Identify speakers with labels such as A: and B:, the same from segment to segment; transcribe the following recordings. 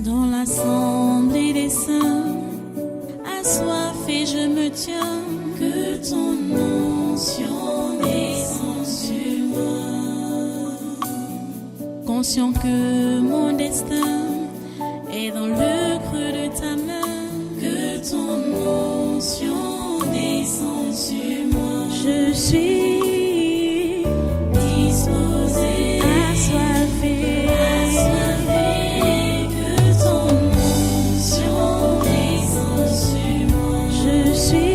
A: Dans l'assemblée des saints, assoiffé je me tiens, que ton onction descende sur moi. Conscient que mon destin est dans le creux de ta main, que ton onction descende sur moi. Je suis disposé, assoiffé, que ton onction descende sur moi. Je suis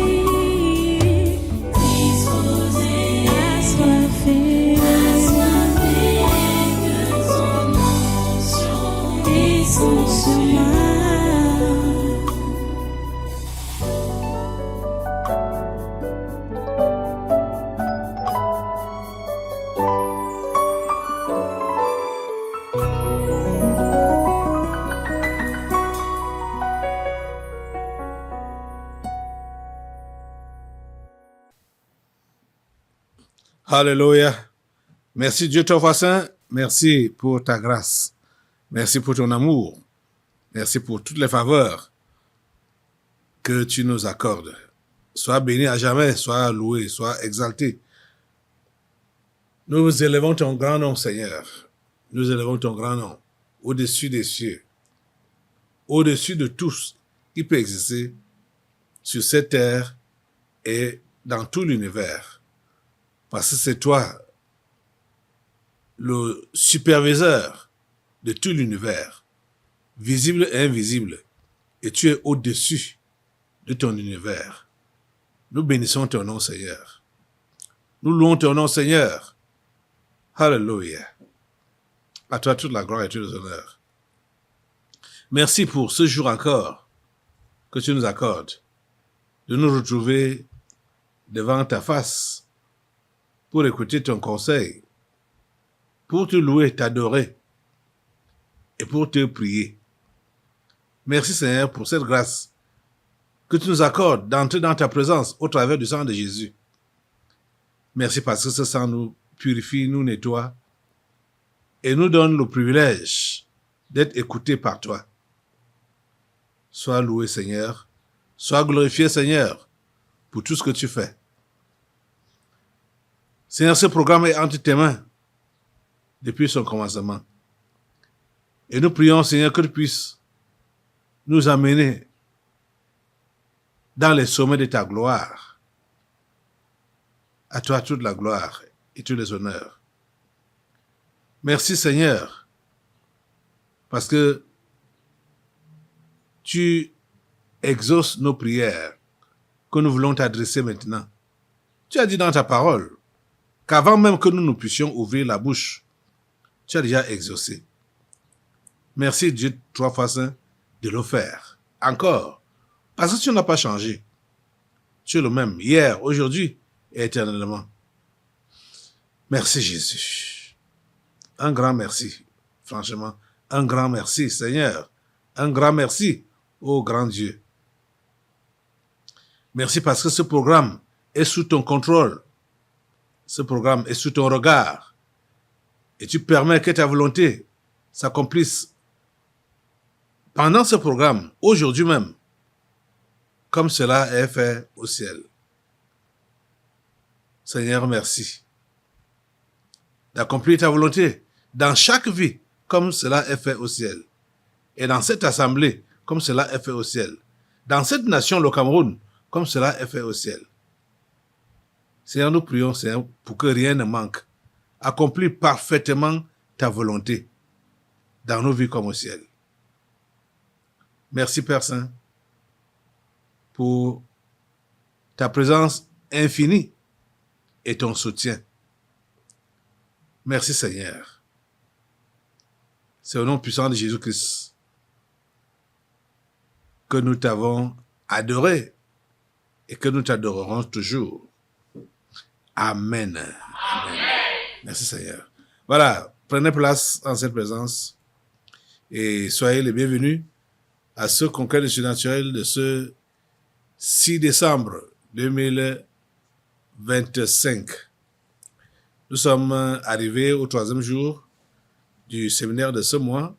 A: disposé, assoiffé, que ton onction descende sur moi.
B: Alléluia. Merci Dieu Tout Saint. Merci pour ta grâce. Merci pour ton amour. Merci pour toutes les faveurs que tu nous accordes. Sois béni à jamais, sois loué, sois exalté. Nous élevons ton grand nom, Seigneur. Nous élevons ton grand nom au-dessus des cieux, au-dessus de tout ce qui peut exister sur cette terre et dans tout l'univers. Parce que c'est toi, le superviseur de tout l'univers, visible et invisible, et tu es au-dessus de ton univers. Nous bénissons ton nom, Seigneur. Nous louons ton nom, Seigneur. Alléluia. À toi toute la gloire et tous les honneurs. Merci pour ce jour encore que tu nous accordes, de nous retrouver devant ta face, pour écouter ton conseil, pour te louer, t'adorer et pour te prier. Merci Seigneur pour cette grâce que tu nous accordes d'entrer dans ta présence au travers du sang de Jésus. Merci parce que ce sang nous purifie, nous nettoie et nous donne le privilège d'être écoutés par toi. Sois loué Seigneur, sois glorifié Seigneur pour tout ce que tu fais. Seigneur, ce programme est entre tes mains depuis son commencement. Et nous prions, Seigneur, que tu puisses nous amener dans les sommets de ta gloire. À toi toute la gloire et tous les honneurs. Merci, Seigneur, parce que tu exauces nos prières que nous voulons t'adresser maintenant. Tu as dit dans ta parole qu'avant même que nous puissions ouvrir la bouche, tu as déjà exaucé. Merci Dieu, trois fois saint, de le faire. Encore, parce que tu n'as pas changé. Tu es le même, hier, aujourd'hui et éternellement. Merci Jésus. Un grand merci, franchement. Un grand merci, Seigneur. Un grand merci, ô grand Dieu. Merci parce que ce programme est sous ton contrôle. Ce programme est sous ton regard et tu permets que ta volonté s'accomplisse pendant ce programme, aujourd'hui même, comme cela est fait au ciel. Seigneur, merci d'accomplir ta volonté dans chaque vie, comme cela est fait au ciel. Et dans cette assemblée, comme cela est fait au ciel. Dans cette nation, le Cameroun, comme cela est fait au ciel. Seigneur, nous prions, Seigneur, pour que rien ne manque. Accomplis parfaitement ta volonté dans nos vies comme au ciel. Merci, Père Saint, pour ta présence infinie et ton soutien. Merci, Seigneur. C'est au nom puissant de Jésus-Christ que nous t'avons adoré et que nous t'adorerons toujours. Amen. Amen. Merci Seigneur. Voilà, prenez place en cette présence et soyez les bienvenus à ce congrès surnaturel de ce 6 décembre 2025. Nous sommes arrivés au 3e jour du séminaire de ce mois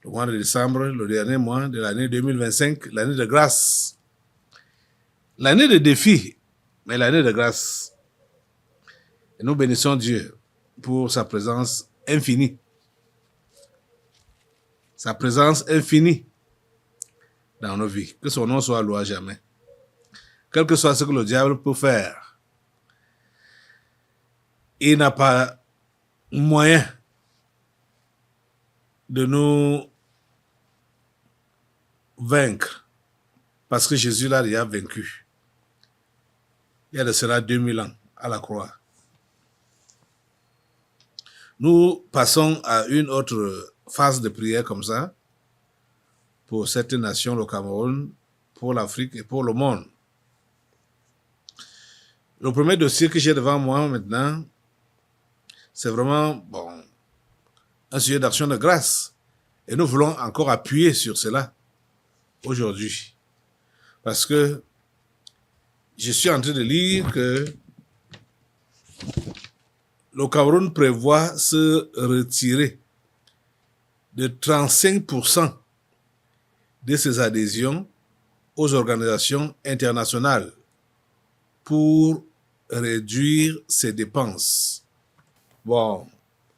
B: le mois de décembre, le dernier mois de l'année 2025, l'année de grâce. L'année de défi, mais l'année de grâce. Et nous bénissons Dieu pour sa présence infinie. Sa présence infinie dans nos vies. Que son nom soit loué à jamais. Quel que soit ce que le diable peut faire, il n'a pas moyen de nous vaincre. Parce que Jésus l'a déjà vaincu. Il y a de cela 2000 ans à la croix. Nous passons à une autre phase de prière comme ça pour cette nation, le Cameroun, pour l'Afrique et pour le monde. Le premier dossier que j'ai devant moi maintenant, c'est vraiment un sujet d'action de grâce. Et nous voulons encore appuyer sur cela aujourd'hui. Parce que je suis en train de lire que le Cameroun prévoit se retirer de 35% de ses adhésions aux organisations internationales pour réduire ses dépenses. Bon,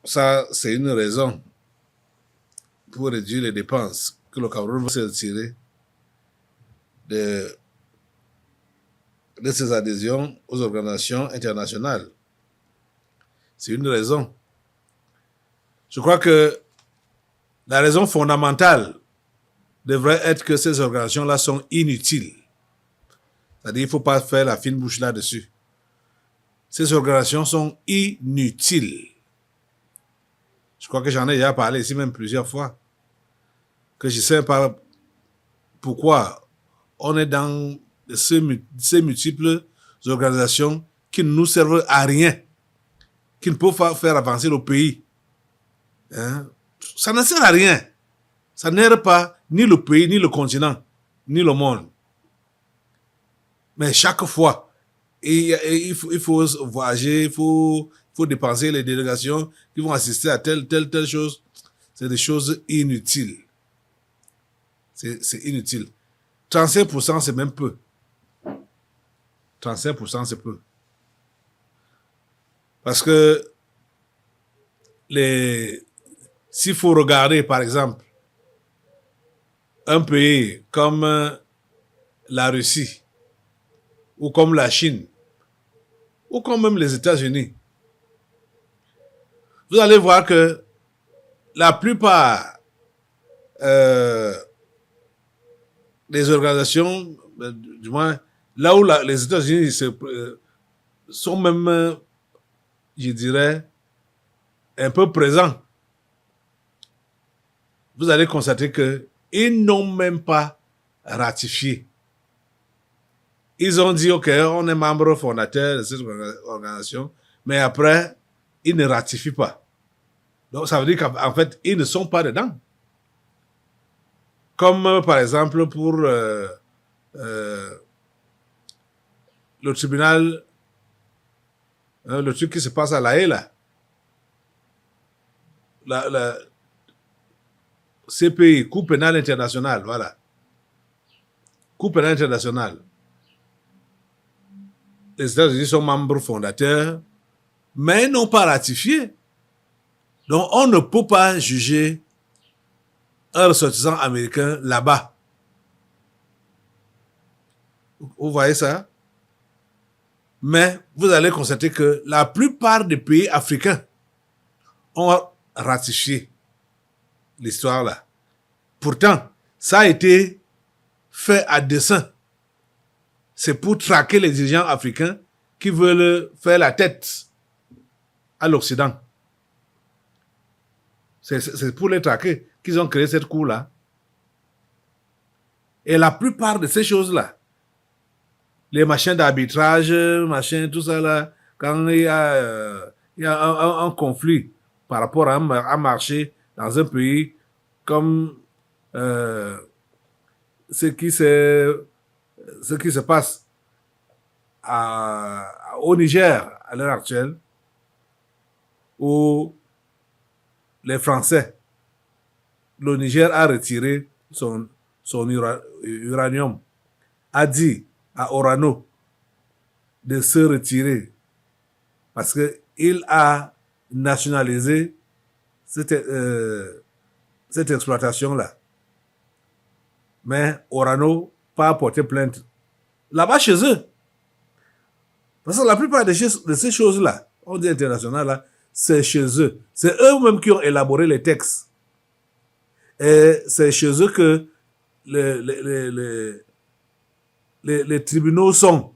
B: ça, c'est une raison pour réduire les dépenses que le Cameroun va se retirer de ses adhésions aux organisations internationales. C'est une raison. Je crois que la raison fondamentale devrait être que ces organisations-là sont inutiles. C'est-à-dire qu'il ne faut pas faire la fine bouche là-dessus. Ces organisations sont inutiles. Je crois que j'en ai déjà parlé ici même plusieurs fois. Que je ne sais pas pourquoi on est dans ces multiples organisations qui ne nous servent à rien, qui ne peuvent pas faire avancer le pays. Hein? Ça ne sert à rien. Ça n'aide pas ni le pays, ni le continent, ni le monde. Mais chaque fois, il faut voyager, il faut dépenser les délégations qui vont assister à telle chose. C'est des choses inutiles. C'est inutile. 35%, c'est même peu. 35%, c'est peu. Parce que s'il faut regarder, par exemple, un pays comme la Russie, ou comme la Chine, ou comme même les États-Unis, vous allez voir que la plupart des organisations, du moins, là où les États-Unis sont même, je dirais, un peu présents, vous allez constater qu'ils n'ont même pas ratifié. Ils ont dit, OK, on est membre fondateur de cette organisation, mais après, ils ne ratifient pas. Donc, ça veut dire qu'en fait, ils ne sont pas dedans. Comme, par exemple, pour le tribunal, le truc qui se passe à La Haye, là. La CPI, Cour pénale internationale, voilà. Cour pénale internationale. Les États-Unis sont membres fondateurs, mais n'ont pas ratifié. Donc, on ne peut pas juger un ressortissant américain là-bas. Vous voyez ça? Mais vous allez constater que la plupart des pays africains ont ratifié l'histoire là. Pourtant, ça a été fait à dessein. C'est pour traquer les dirigeants africains qui veulent faire la tête à l'Occident. C'est pour les traquer qu'ils ont créé cette cour-là. Et la plupart de ces choses-là, les machins d'arbitrage, tout ça là, quand il y a un conflit par rapport à un marché dans un pays comme ce qui se passe au Niger à l'heure actuelle, où les Français le Niger a retiré son uranium, a dit à Orano de se retirer parce qu'il a nationalisé cette exploitation-là. Mais Orano pas porté plainte. Là-bas chez eux. Parce que la plupart de ces choses-là, on dit international, là, c'est chez eux. C'est eux-mêmes qui ont élaboré les textes. Et c'est chez eux que les tribunaux sont.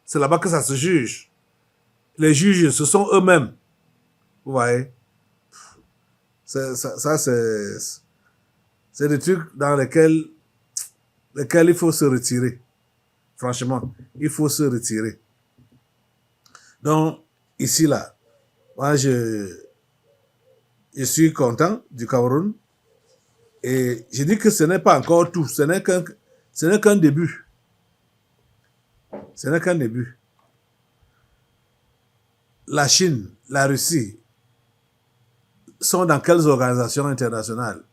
B: C'est là-bas que ça se juge. Les juges, ce sont eux-mêmes. Vous voyez? Ça, c'est des trucs dans lesquels il faut se retirer. Franchement, il faut se retirer. Donc, ici, là, moi, je suis content du Cameroun. Et je dis que ce n'est pas encore tout. Ce n'est qu'un début. Ce n'est qu'un début. La Chine, la Russie sont dans quelles organisations internationales?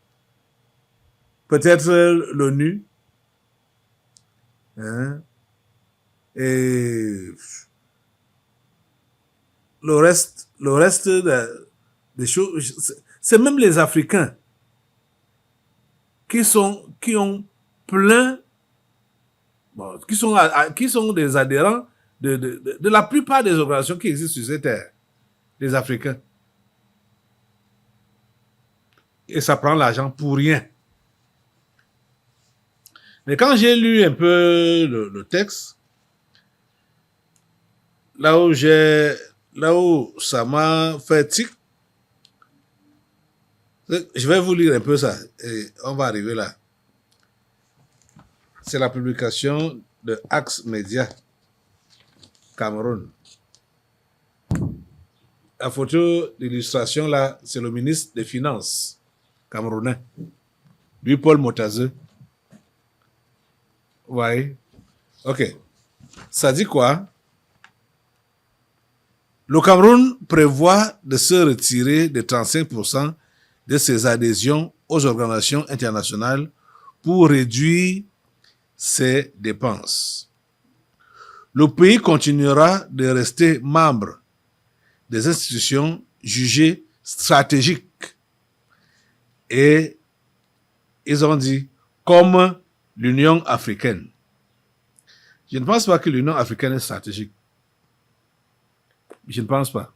B: Peut-être l'ONU. Hein? Et le reste des choses, c'est même les Africains qui ont plein, bon, qui sont des adhérents de la plupart des organisations qui existent sur cette terre, les Africains. Et ça prend l'argent pour rien. Mais quand j'ai lu un peu le texte, là où ça m'a fait tic, je vais vous lire un peu ça et on va arriver là. C'est la publication de Axe Média Cameroun. La photo d'illustration là, c'est le ministre des Finances camerounais, lui Paul Motazeux. Vous voyez? Ok. Ça dit quoi? Le Cameroun prévoit de se retirer de 35% de ses adhésions aux organisations internationales pour réduire ses dépenses. Le pays continuera de rester membre des institutions jugées stratégiques. Et ils ont dit, comme l'Union africaine. Je ne pense pas que l'Union africaine est stratégique. Je ne pense pas.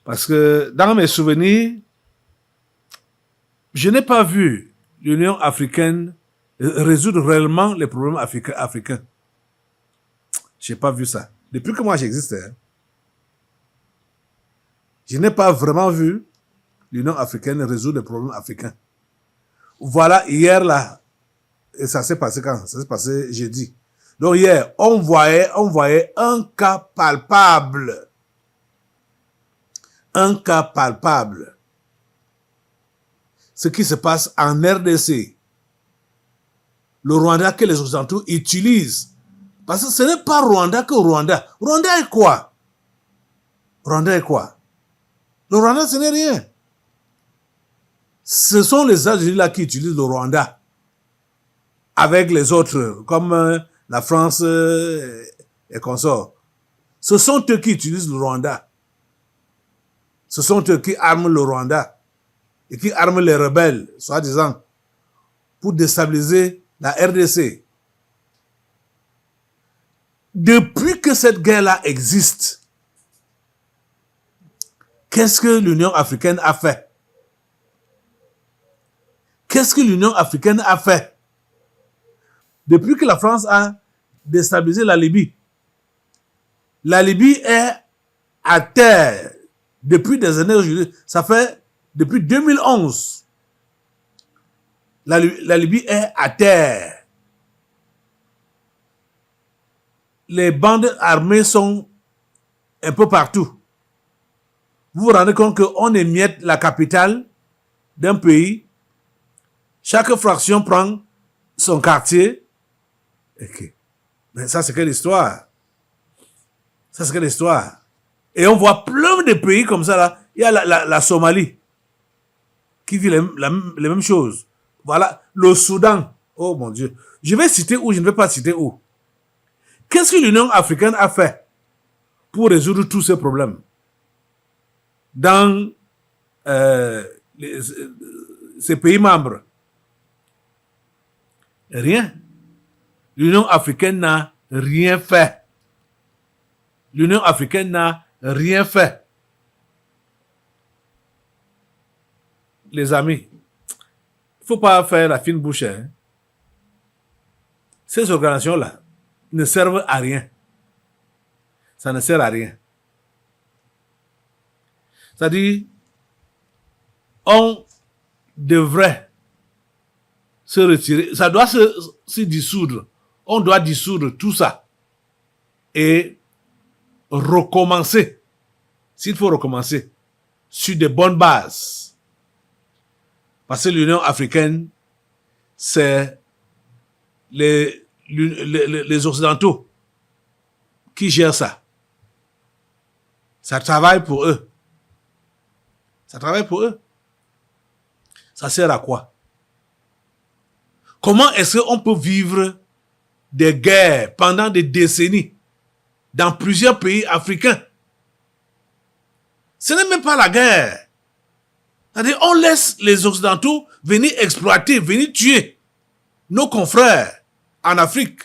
B: Parce que dans mes souvenirs, je n'ai pas vu l'Union africaine résoudre réellement les problèmes africains. Je n'ai pas vu ça. Depuis que moi j'existais, hein, je n'ai pas vraiment vu l'Union africaine résoudre les problèmes africains. Voilà, hier là, et ça s'est passé quand? Ça s'est passé jeudi. Donc hier, on voyait un cas palpable. Un cas palpable. Ce qui se passe en RDC. Le Rwanda que les Occidentaux utilisent. Parce que ce n'est pas Rwanda que Rwanda. Rwanda est quoi? Rwanda est quoi? Le Rwanda, ce n'est rien. Ce sont les États-Unis là qui utilisent le Rwanda. Avec les autres, comme la France et consorts. Ce sont eux qui utilisent le Rwanda. Ce sont eux qui arment le Rwanda et qui arment les rebelles, soi-disant, pour déstabiliser la RDC. Depuis que cette guerre-là existe, qu'est-ce que l'Union africaine a fait? Qu'est-ce que l'Union africaine a fait? Depuis que la France a déstabilisé la Libye est à terre depuis des années aujourd'hui. Ça fait depuis 2011. La Libye est à terre. Les bandes armées sont un peu partout. Vous vous rendez compte qu'on émiette la capitale d'un pays. Chaque fraction prend son quartier. Okay. Mais ça, c'est quelle histoire? Ça, c'est quelle histoire? Et on voit plein de pays comme ça, là. Il y a la Somalie. qui vit les mêmes choses. Voilà, le Soudan. Oh mon Dieu. Je vais citer où, je ne vais pas citer où. Qu'est-ce que l'Union africaine a fait pour résoudre tous ces problèmes dans ces pays membres? Rien. L'Union africaine n'a rien fait. L'Union africaine n'a rien fait. Les amis, il ne faut pas faire la fine bouche. Hein. Ces organisations-là ne servent à rien. Ça ne sert à rien. C'est-à-dire, on devrait se retirer. Ça doit se dissoudre. On doit dissoudre tout ça. Et recommencer. S'il faut recommencer. Sur de bonnes bases. Parce que l'Union africaine, c'est les Occidentaux qui gèrent ça. Ça travaille pour eux. Ça travaille pour eux. Ça sert à quoi? Comment est-ce qu'on peut vivre des guerres pendant des décennies dans plusieurs pays africains? Ce n'est même pas la guerre. C'est-à-dire, on laisse les Occidentaux venir exploiter, venir tuer nos confrères en Afrique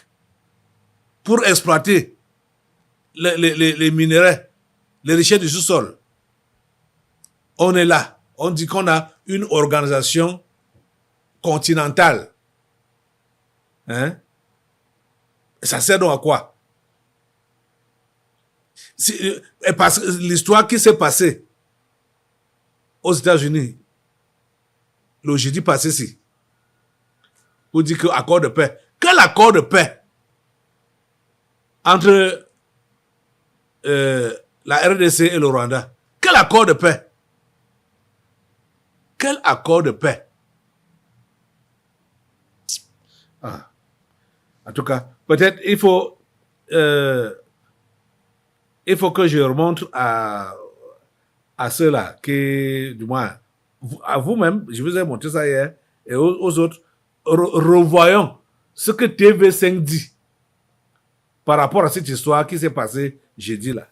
B: pour exploiter les minéraux, les richesses du sous-sol. On est là. On dit qu'on a une organisation continentale. Hein? Ça sert donc à quoi? Parce que l'histoire qui s'est passée aux États-Unis, le jeudi passé, vous dites que accord de paix. Quel accord de paix entre la RDC et le Rwanda? Quel accord de paix? Quel accord de paix? Ah. En tout cas, peut-être il faut que je remonte à ceux-là qui, du moins, à vous-même, je vous ai montré ça hier, et aux autres, revoyons ce que TV5 dit par rapport à cette histoire qui s'est passée jeudi là.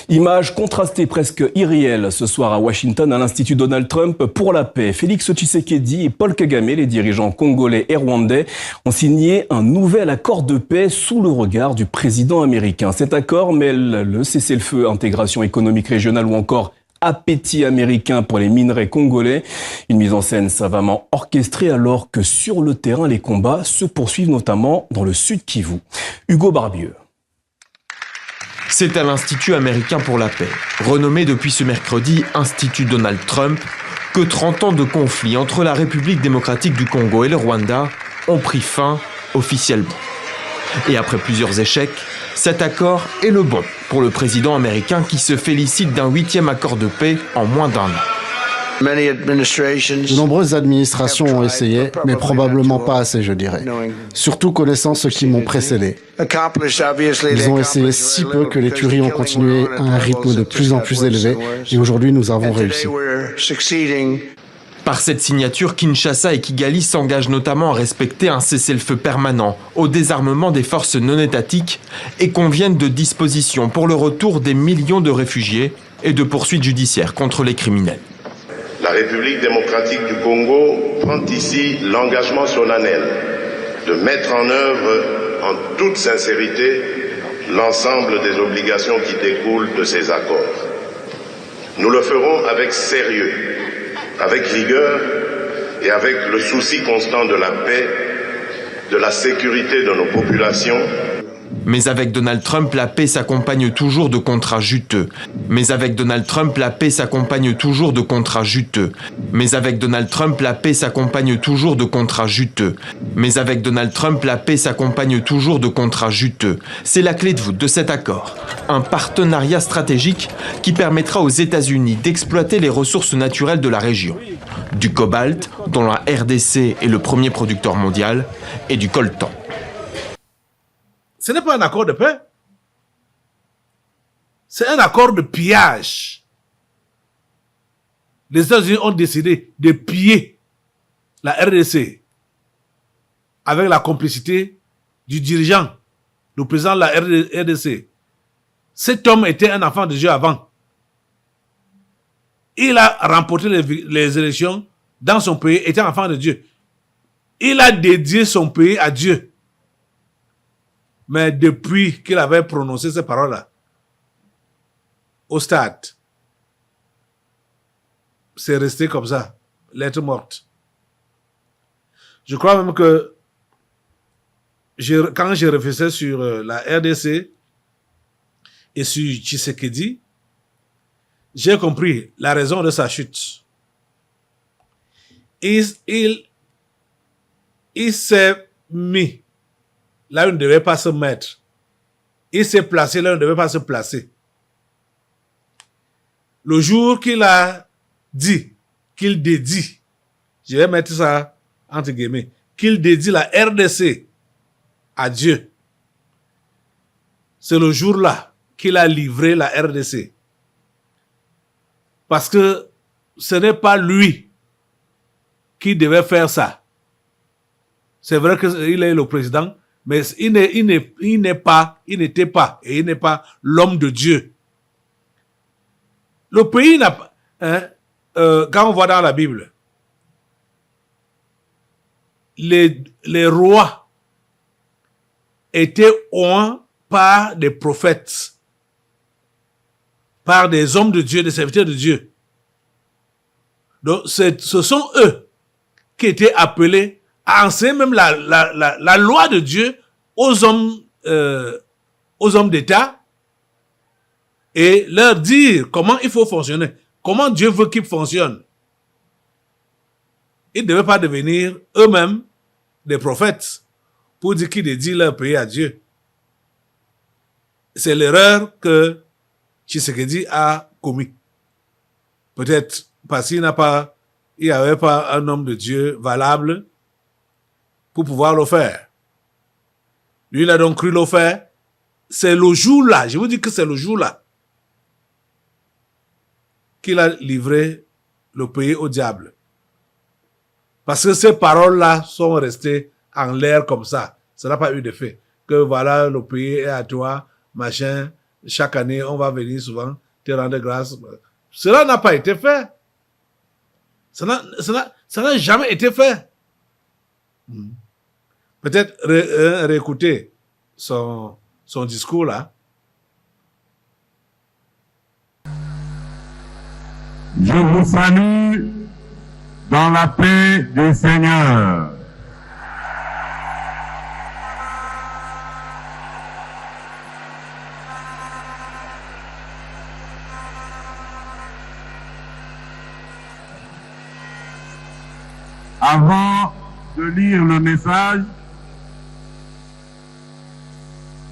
C: Image contrastée, presque irréelle, ce soir à Washington, à l'Institut Donald Trump pour la paix. Félix Tshisekedi et Paul Kagame, les dirigeants congolais et rwandais, ont signé un nouvel accord de paix sous le regard du président américain. Cet accord mêle le cessez-le-feu, intégration économique régionale ou encore appétit américain pour les minerais congolais. Une mise en scène savamment orchestrée alors que sur le terrain, les combats se poursuivent notamment dans le sud Kivu. Hugo Barbieux.
D: C'est à l'Institut américain pour la paix, renommé depuis ce mercredi Institut Donald Trump, que 30 ans de conflit entre la République démocratique du Congo et le Rwanda ont pris fin officiellement. Et après plusieurs échecs, cet accord est le bon pour le président américain qui se félicite d'un 8e accord de paix en moins d'un an.
E: De nombreuses administrations ont essayé, mais probablement pas assez, je dirais. Surtout connaissant ceux qui m'ont précédé. Ils ont essayé si peu que les tueries ont continué à un rythme de plus en plus élevé, et aujourd'hui nous avons réussi.
D: Par cette signature, Kinshasa et Kigali s'engagent notamment à respecter un cessez-le-feu permanent, au désarmement des forces non étatiques et conviennent de dispositions pour le retour des millions de réfugiés et de poursuites judiciaires contre les criminels.
F: La République démocratique du Congo prend ici l'engagement solennel de mettre en œuvre en toute sincérité l'ensemble des obligations qui découlent de ces accords. Nous le ferons avec sérieux, avec rigueur et avec le souci constant de la paix, de la sécurité de nos populations.
D: Mais avec Donald Trump, la paix s'accompagne toujours de contrats juteux. Mais avec Donald Trump, la paix s'accompagne toujours de contrats juteux. Mais avec Donald Trump, la paix s'accompagne toujours de contrats juteux. Mais avec Donald Trump, la paix s'accompagne toujours de contrats juteux. C'est la clé de voûte de cet accord. Un partenariat stratégique qui permettra aux États-Unis d'exploiter les ressources naturelles de la région. Du cobalt, dont la RDC est le premier producteur mondial, et du coltan.
B: Ce n'est pas un accord de paix. C'est un accord de pillage. les États-Unis ont décidé de piller la RDC avec la complicité du dirigeant, le président de la RDC. Cet homme était un enfant de Dieu avant. Il a remporté les élections dans son pays, était un enfant de Dieu. Il a dédié son pays à Dieu. Mais depuis qu'il avait prononcé ces paroles-là, au stade, c'est resté comme ça, lettre morte. Je crois même que quand je réfléchissais sur la RDC et sur Tshisekedi, j'ai compris la raison de sa chute. Il s'est mis là où il ne devait pas se mettre. Il s'est placé là où il ne devait pas se placer. Le jour qu'il a dit, qu'il dédie, je vais mettre ça entre guillemets, qu'il dédie la RDC à Dieu, c'est le jour-là qu'il a livré la RDC. Parce que ce n'est pas lui qui devait faire ça. C'est vrai qu'il est le président, mais il n'était pas et il n'est pas l'homme de Dieu. Le pays n'a pas... quand on voit dans la Bible, les rois étaient oints par des prophètes, par des hommes de Dieu, des serviteurs de Dieu. Donc, ce sont eux qui étaient appelés à enseigner même la loi de Dieu aux hommes d'État et leur dire comment il faut fonctionner, comment Dieu veut qu'ils fonctionnent. Ils ne devaient pas devenir eux-mêmes des prophètes pour dire qu'ils dédient leur pays à Dieu. C'est l'erreur que Tshisekedi a commis. Peut-être parce qu'il n'y avait pas un homme de Dieu valable pour pouvoir le faire. Lui, il a donc cru le faire. C'est le jour-là, je vous dis que c'est le jour-là qu'il a livré le pays au diable. Parce que ces paroles-là sont restées en l'air comme ça. Ça n'a pas eu d'effet. Que voilà, le pays est à toi, machin, chaque année, on va venir souvent te rendre grâce. Cela n'a pas été fait. Ça n'a jamais été fait. Peut-être réécouter son discours là.
G: Je vous salue dans la paix du Seigneur. Avant de lire le message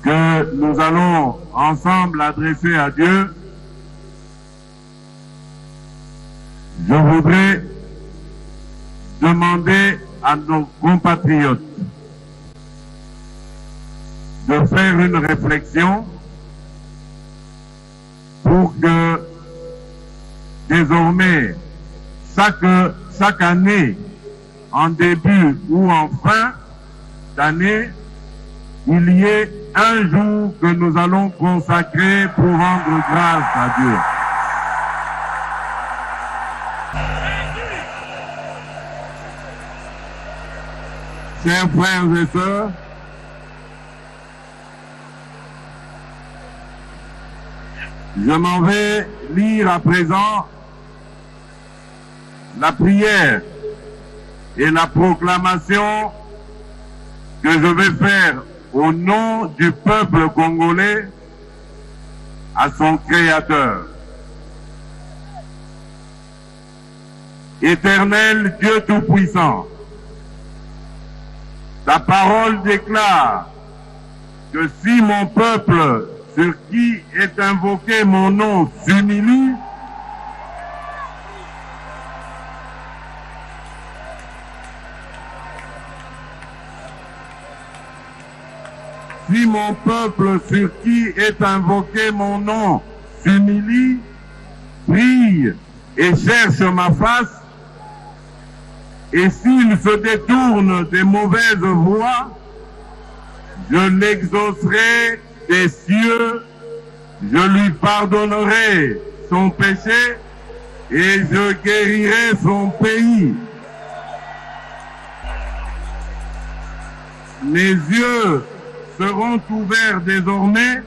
G: que nous allons ensemble adresser à Dieu, je voudrais demander à nos compatriotes de faire une réflexion pour que désormais, chaque année, en début ou en fin d'année, il y ait un jour que nous allons consacrer pour rendre grâce à Dieu. Chers frères et sœurs, je m'en vais lire à présent la prière et la proclamation que je vais faire au nom du peuple congolais à son Créateur. Éternel Dieu Tout-Puissant, ta parole déclare que si mon peuple, sur qui est invoqué mon nom, s'humilie, si mon peuple sur qui est invoqué mon nom s'humilie, prie et cherche ma face, et s'il se détourne des mauvaises voies, je l'exaucerai des cieux, je lui pardonnerai son péché et je guérirai son pays. Mes yeux seront ouverts désormais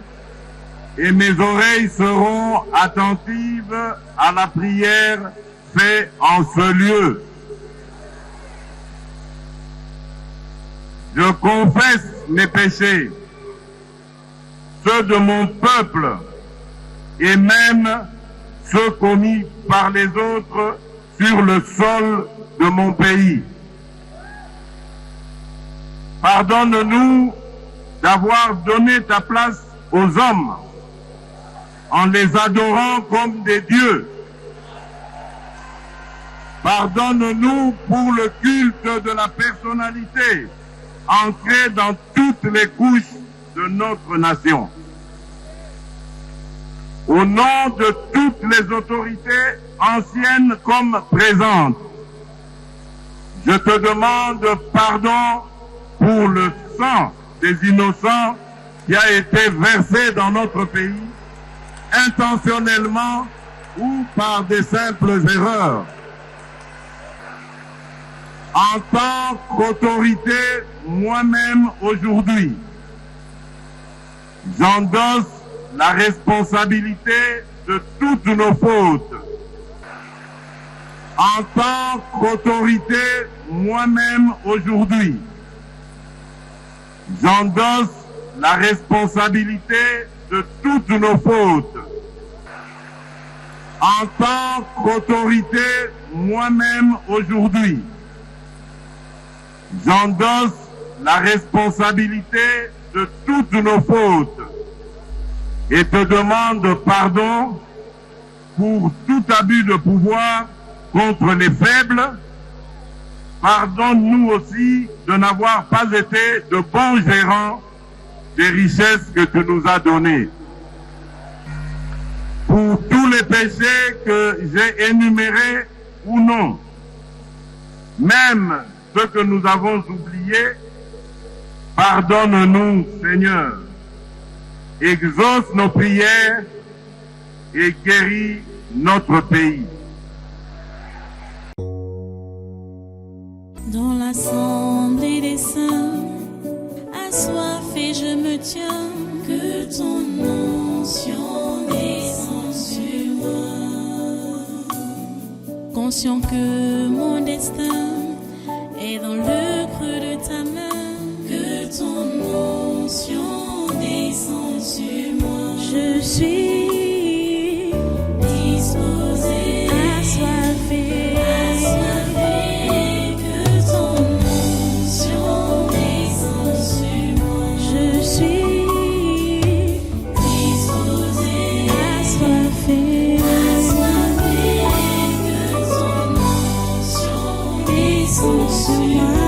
G: et mes oreilles seront attentives à la prière faite en ce lieu. Je confesse mes péchés, ceux de mon peuple et même ceux commis par les autres sur le sol de mon pays. Pardonne-nous d'avoir donné ta place aux hommes en les adorant comme des dieux. Pardonne-nous pour le culte de la personnalité ancré dans toutes les couches de notre nation. Au nom de toutes les autorités anciennes comme présentes, je te demande pardon pour le sang des innocents qui a été versé dans notre pays, intentionnellement ou par des simples erreurs. En tant qu'autorité, moi-même aujourd'hui, j'endosse la responsabilité de toutes nos fautes. En tant qu'autorité, moi-même aujourd'hui, j'endosse la responsabilité de toutes nos fautes. En tant qu'autorité, moi-même aujourd'hui, j'endosse la responsabilité de toutes nos fautes et te demande pardon pour tout abus de pouvoir contre les faibles. Pardonne-nous aussi de n'avoir pas été de bons gérants des richesses que tu nous as données. Pour tous les péchés que j'ai énumérés ou non, même ceux que nous avons oubliés, pardonne-nous, Seigneur. Exauce nos prières et guéris notre pays.
A: Dans l'assemblée des saints, assoiffé je me tiens, que ton onction descende sur moi. Conscient que mon destin est dans le creux de ta main, que ton onction descende sur moi. Je suis disposé, assoiffé, que ton onction descende sur moi. Je suis disposé, assoiffé, que ton onction descende sur moi.